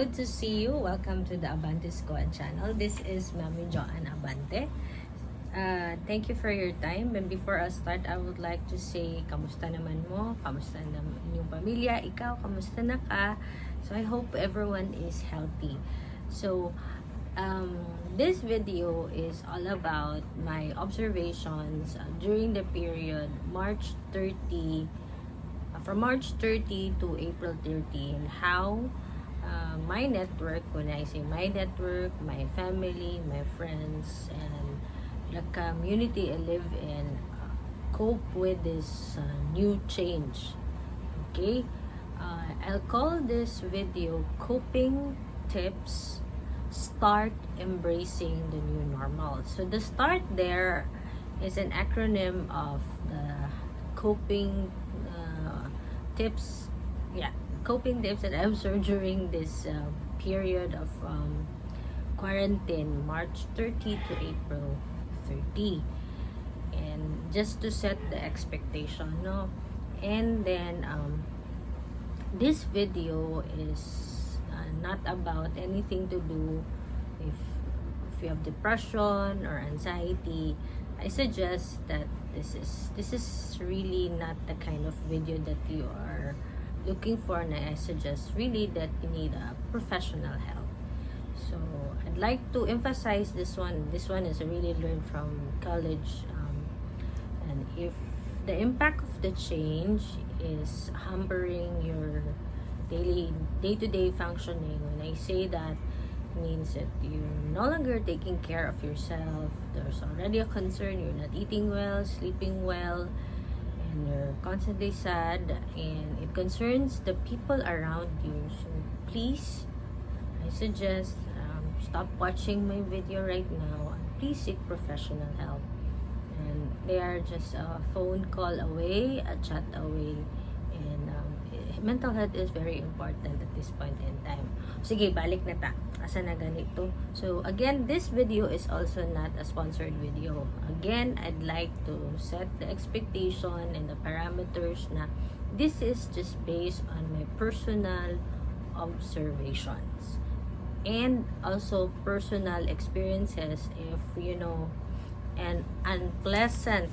good to see you. Welcome to the Abante Squad channel. This is Mami Joanne Abante. Thank you for your time. And before I start, I would like to say, kamusta naman mo? Kamusta naman yung pamilya? Ikaw, kamusta na ka? So, I hope everyone is healthy. So, this video is all about my observations during the period from March 30 to April 30, and how my network, when I say my network, my family, my friends, and the community I live in cope with this new change. Okay, I'll call this video Coping Tips, Start Embracing the New Normal. So the start there is an acronym of the coping coping tips that I observed during this period of quarantine, March 30 to April 30. And just to set the expectation, no? And then this video is not about anything to do if you have depression or anxiety. I suggest that this is really not the kind of video that you are looking for, and I suggest really that you need a professional help. So I'd like to emphasize this one. This one is really learned from college, and if the impact of the change is hampering your day-to-day functioning, when I say that, means that you're no longer taking care of yourself. There's already a concern, you're not eating well, sleeping well, and you're constantly sad, and it concerns the people around you. So please, I suggest stop watching my video right now and please seek professional help. And they are just a phone call away, a chat away, and mental health is very important at this point in time. Sige, balik na ta. Asa na ganito? So again, this video is also not a sponsored video. Again, I'd like to set the expectation and the parameters na this is just based on my personal observations and also personal experiences. If an unpleasant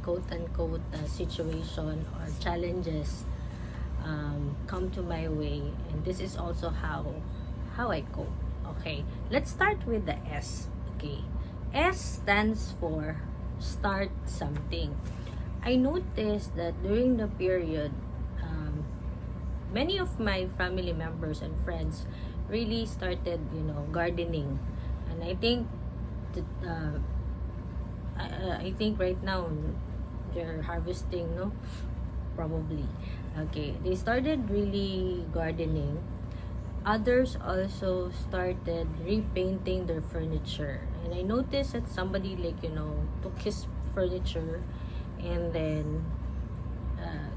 quote-unquote situation or challenges come to my way, and this is also how I cope. Okay, let's start with the S. Okay, S stands for start something. I noticed that during the period, many of my family members and friends really started gardening, and I think that, I think right now they're harvesting, no? Probably. Okay, they started really gardening. Others also started repainting their furniture. And I noticed that somebody took his furniture and then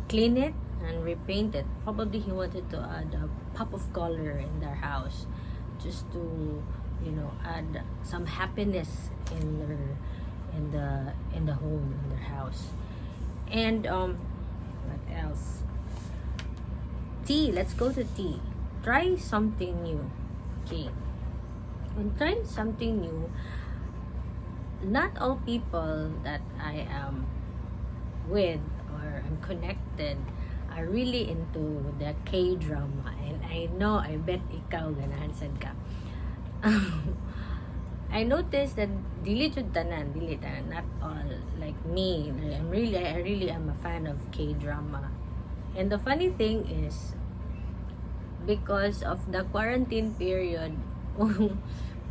clean it and repaint it. Probably he wanted to add a pop of color in their house, just to add some happiness in the home, in their house. And what else? Tea. Let's go to tea. Try something new. Okay. When trying something new, not all people that I am with or am connected are really into the K-drama. And I know, I bet ikaw ganahan sad ka. I noticed that dili tanan, not all like me. I really am a fan of K-drama. And the funny thing is, because of the quarantine period,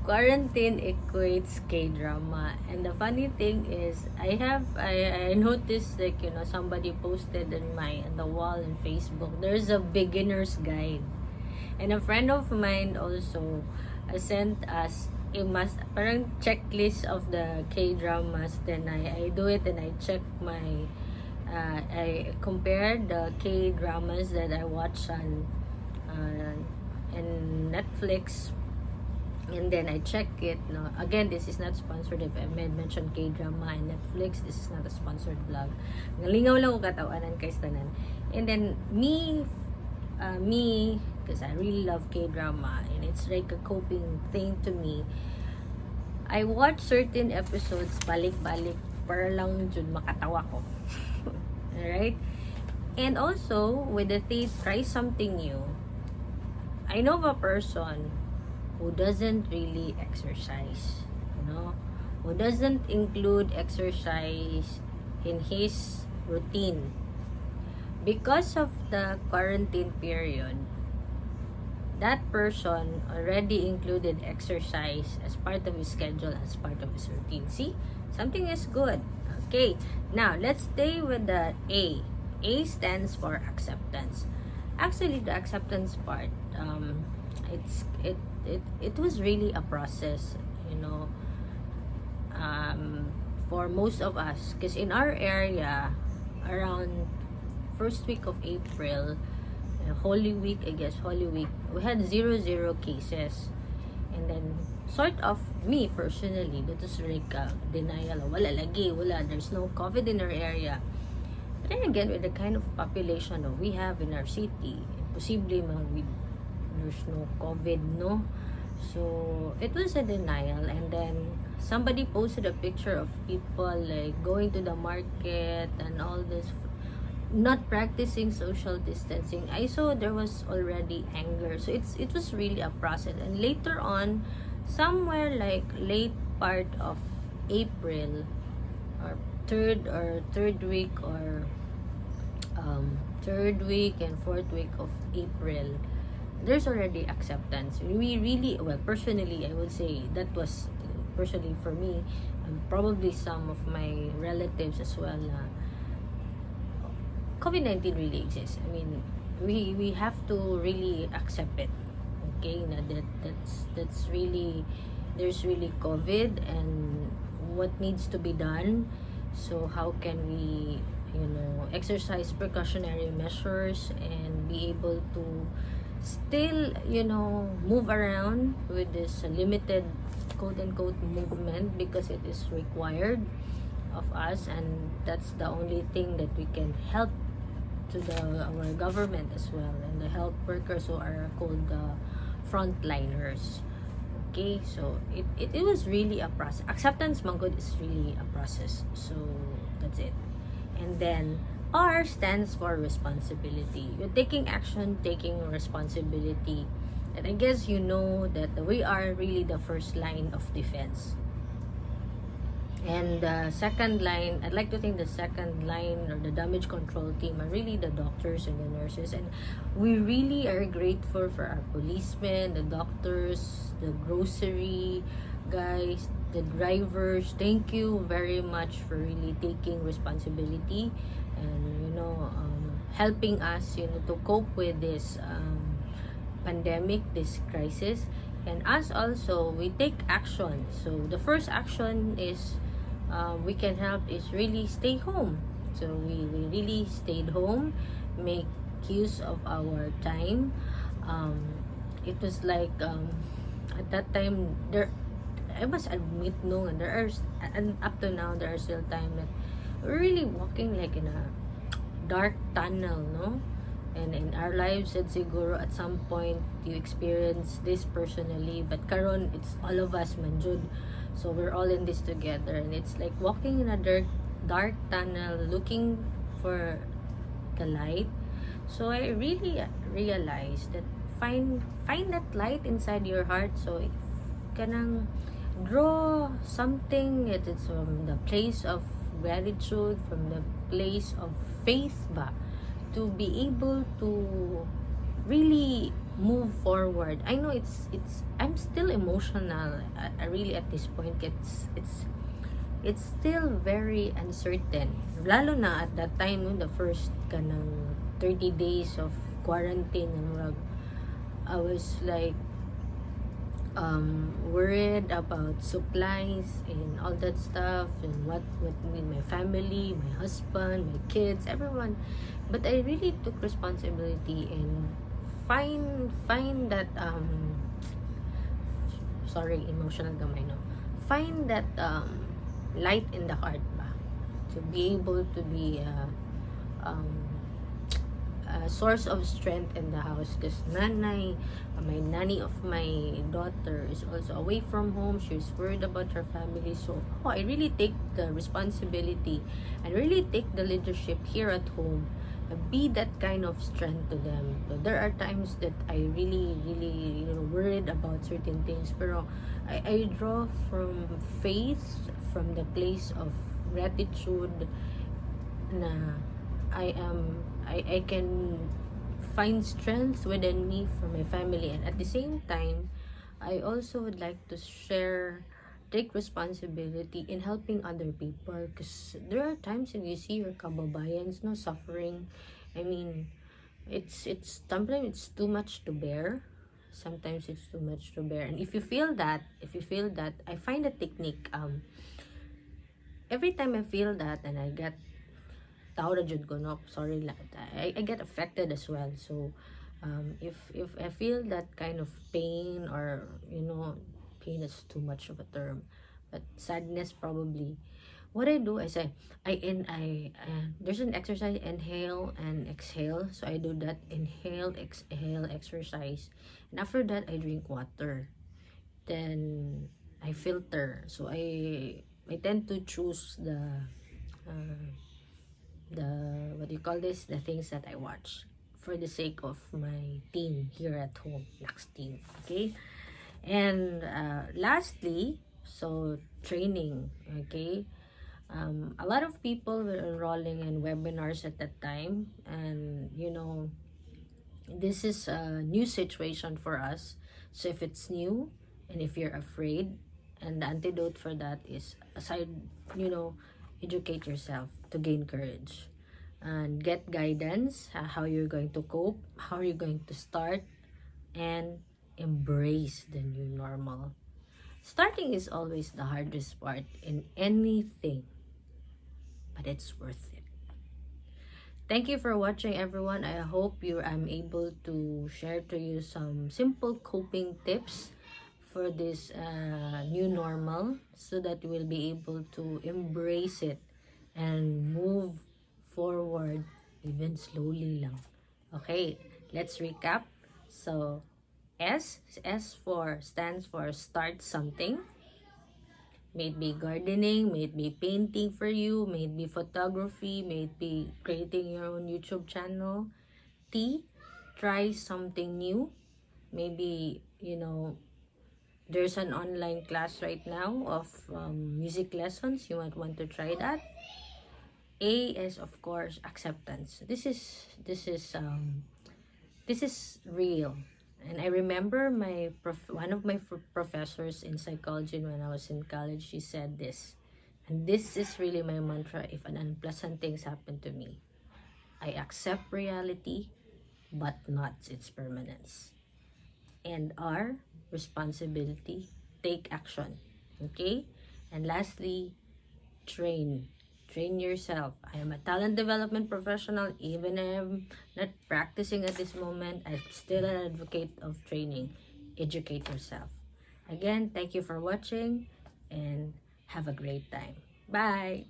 quarantine equates K-drama. And the funny thing is, I noticed somebody posted on the wall in Facebook, there's a beginner's guide. And a friend of mine also sent us parang checklist of the K-dramas. Then I do it, and I check I compared the K-dramas that I watch on Netflix, and then I check it. No, again, this is not sponsored. If I mentioned K-drama and Netflix, this is not a sponsored vlog. Ngalingaw lang ko katawanan kay tanan. And then me because I really love K-drama and it's like a coping thing to me. I watch certain episodes balik-balik para lang jud makatawa ko. Alright? And also, with the theme, try something new. I know of a person who doesn't really exercise, who doesn't include exercise in his routine. Because of the quarantine period, that person already included exercise as part of his schedule, as part of his routine. See? Something is good. Okay. Now, let's stay with the A. A stands for acceptance. Actually, the acceptance part, it was really a process, for most of us. Because in our area, around first week of April, Holy Week, we had 0 cases. And then, sort of, me personally, that is like denial. There's no COVID in our area. But then again, with the kind of population that we have in our city, possibly there's no COVID, no? So, it was a denial. And then, somebody posted a picture of people like going to the market and all this, not practicing social distancing. I saw there was already anger. So it was really a process. And later on, somewhere like late part of April, or third week, or third week and fourth week of April, there's already acceptance. We really, well, personally, I would say that was personally for me, and probably some of my relatives as well, COVID-19 really exists. I mean, we have to really accept it. Okay, na that's really, there's really COVID and what needs to be done. So how can we, exercise precautionary measures and be able to still, move around with this limited quote-unquote movement, because it is required of us, and that's the only thing that we can help to our government as well, and the health workers who are called the frontliners. Okay, so it was really a process. Acceptance, manggod, is really a process. So that's it. And then R stands for responsibility. You're taking action, taking responsibility. And I guess you know that we are really the first line of defense. And the second line, I'd like to think the second line, or the damage control team, are really the doctors and the nurses. And we really are grateful for our policemen, the doctors, the grocery guys, the drivers. Thank you very much for really taking responsibility and, helping us, to cope with this pandemic, this crisis. And us also, we take action. So the first action is, we can help is really stay home. So we really stayed home, make use of our time. It was like, at that time, I must admit, no, and there are, and up to now, there are still time that we're really walking like in a dark tunnel, no? And in our lives, at siguro at some point you experience this personally, but karon it's all of us manjud. So we're all in this together, and it's like walking in a dark tunnel looking for the light. So I really realized that find that light inside your heart. So kanang draw something that is from the place of gratitude, from the place of faith ba, to be able to really move forward. I know it's I'm still emotional. I really at this point, it's still very uncertain. Lalo na at that time, the first kanang 30 days of quarantine, I was like worried about supplies and all that stuff, and what with my family, my husband, my kids, everyone. But I really took responsibility and find that sorry, emotional gamay, no, find that light in the heart ba, to be able to be source of strength in the house, because my nanny of my daughter is also away from home. She's worried about her family. So I really take the responsibility and really take the leadership here at home, be that kind of strength to them. So there are times that I really worried about certain things, pero I draw from faith, from the place of gratitude, na I can find strength within me for my family. And at the same time, I also would like to take responsibility in helping other people, because there are times when you see your kababayans no suffering. I mean, it's sometimes it's too much to bear. Sometimes it's too much to bear. And if you feel that, I find a technique. Every time I feel that, and I get tawra jud ko, no, sorry la, I get affected as well. So if I feel that kind of pain, or pain is too much of a term, but sadness probably, what I do is I there's an exercise, inhale and exhale. So I do that inhale exhale exercise, and after that I drink water. Then I filter. So I tend to choose uh, the what do you call this, the things that I watch, for the sake of my team here at home, Lux team. Okay. And lastly, so training. Okay. A lot of people were enrolling in webinars at that time, and this is a new situation for us. So if it's new, and if you're afraid, and the antidote for that is, aside, you know educate yourself to gain courage, and get guidance, how you're going to cope, how you're going to start, and embrace the new normal. Starting is always the hardest part in anything, but it's worth it. Thank you for watching, everyone. I hope I'm able to share to you some simple coping tips for this new normal, so that we'll be able to embrace it and move forward, even slowly lang. Okay, let's recap. So S for stands for start something. May it be gardening, may it be painting for you, may it be photography, may it be creating your own YouTube channel. T, try something new. Maybe, there's an online class right now of music lessons. You might want to try that. A is, of course, acceptance. This is real. And I remember one of my professors in psychology when I was in college. She said this, and this is really my mantra. If an unpleasant things happen to me, I accept reality, but not its permanence. And R, responsibility, take action. Okay. And lastly, train. Train yourself. I am a talent development professional. Even if I'm not practicing at this moment, I'm still an advocate of training. Educate yourself. Again, thank you for watching, and have a great time. Bye!